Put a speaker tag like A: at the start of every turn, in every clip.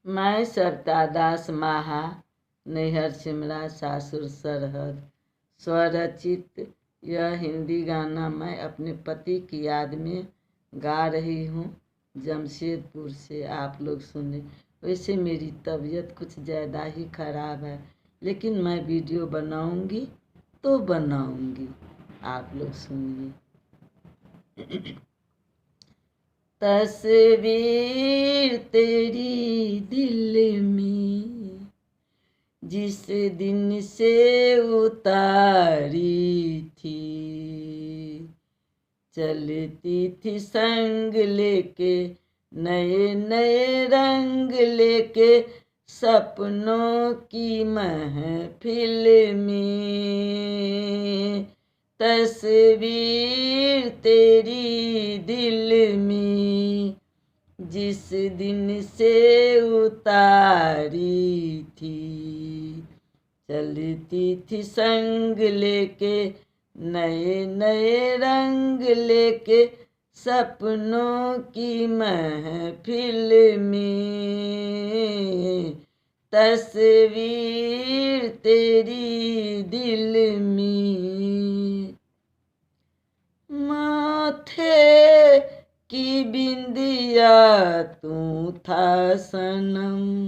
A: मैं सरिता दास माहा, नैहर शिमला, सासुर सरहद। स्वरचित यह हिंदी गाना मैं अपने पति की याद में गा रही हूँ। जमशेदपुर से आप लोग सुने। वैसे मेरी तबीयत कुछ ज़्यादा ही ख़राब है, लेकिन मैं वीडियो बनाऊंगी तो बनाऊंगी। आप लोग सुनिए। तस्वीर तेरी दिल में जिस दिन से उतारी थी, चलती थी संग लेके नए नए रंग लेके सपनों की महफिल में। तस्वीर तेरी दिल में जिस दिन से उतारी थी, चलती थी संग लेके नए नए रंग लेके सपनों की महफिल में। तस्वीर तेरी दिल में। माथे की बिंदिया तू था सनम,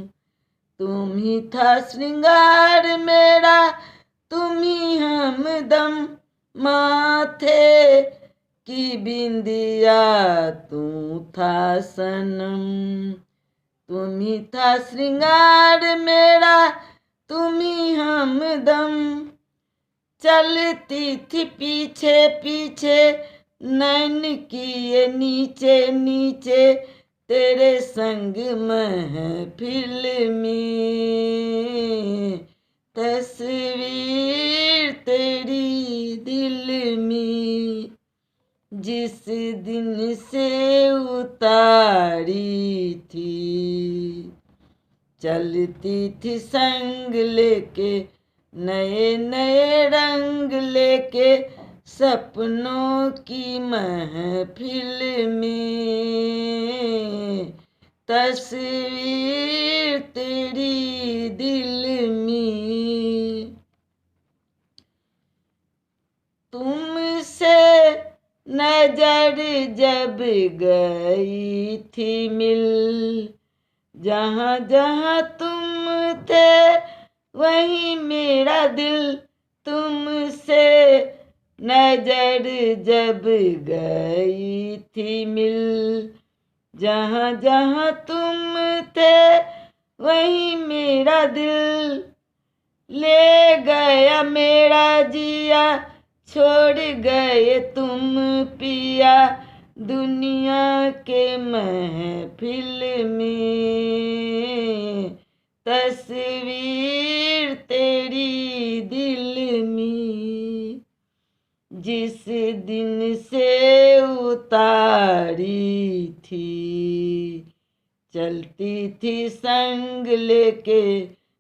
A: तुम ही था श्रृंगार मेरा, तुम ही हमदम। माथे की बिंदिया तू था सनम, तुम ही था श्रृंगार मेरा, तुम ही हमदम। चलती थी पीछे पीछे नैन किए नीचे नीचे तेरे संग महफिल में। तस्वीर तेरी दिल में जिस दिन से उतारी थी, चलती थी संग लेके नए नए रंग लेके सपनों की महफिल में। तस्वीर तेरी दिल में। तुमसे नजर जब गई थी मिल, जहाँ जहाँ तुम थे वहीं मेरा दिल। तुमसे नजर जब गई थी मिल, जहाँ जहाँ तुम थे वहीं मेरा दिल। ले गया मेरा जिया छोड़ गए तुम पिया दुनिया के महफिल में। तस्वीर तेरी दिल में जिस दिन से उतारी थी, चलती थी संग लेके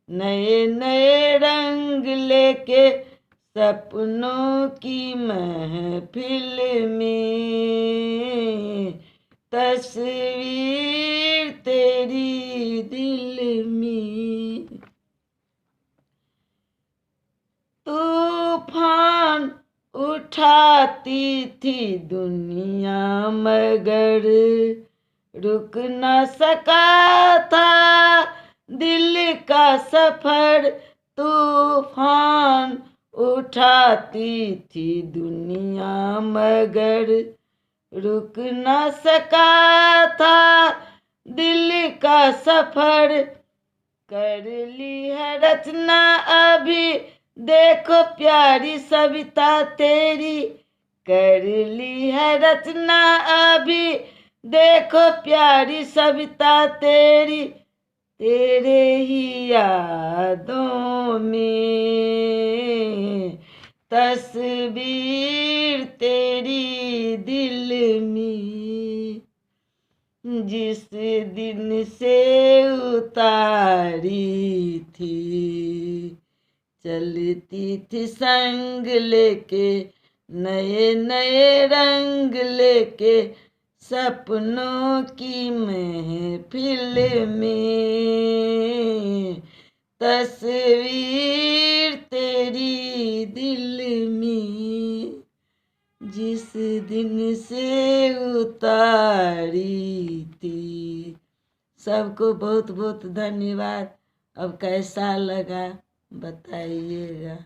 A: नए नए रंग लेके सपनों की महफिल में। तस्वीर तेरी दिल में। तूफान उठाती थी दुनिया मगर रुक न सका था दिल का सफर। तूफान उठाती थी दुनिया मगर रुक न सका था दिल का सफर। कर ली है रचना अभी देखो प्यारी सविता तेरी, कर ली है रचना अभी देखो प्यारी सविता तेरी, तेरे ही यादों में। तस्वीर तेरी दिल में जिस दिन से उतारी थी, चलती थी संग लेके नए नए रंग लेके सपनों की महफिल में, तस्वीर तेरी दिल में जिस दिन से उतारी थी। सबको बहुत बहुत धन्यवाद। अब कैसा लगा बताइएगा।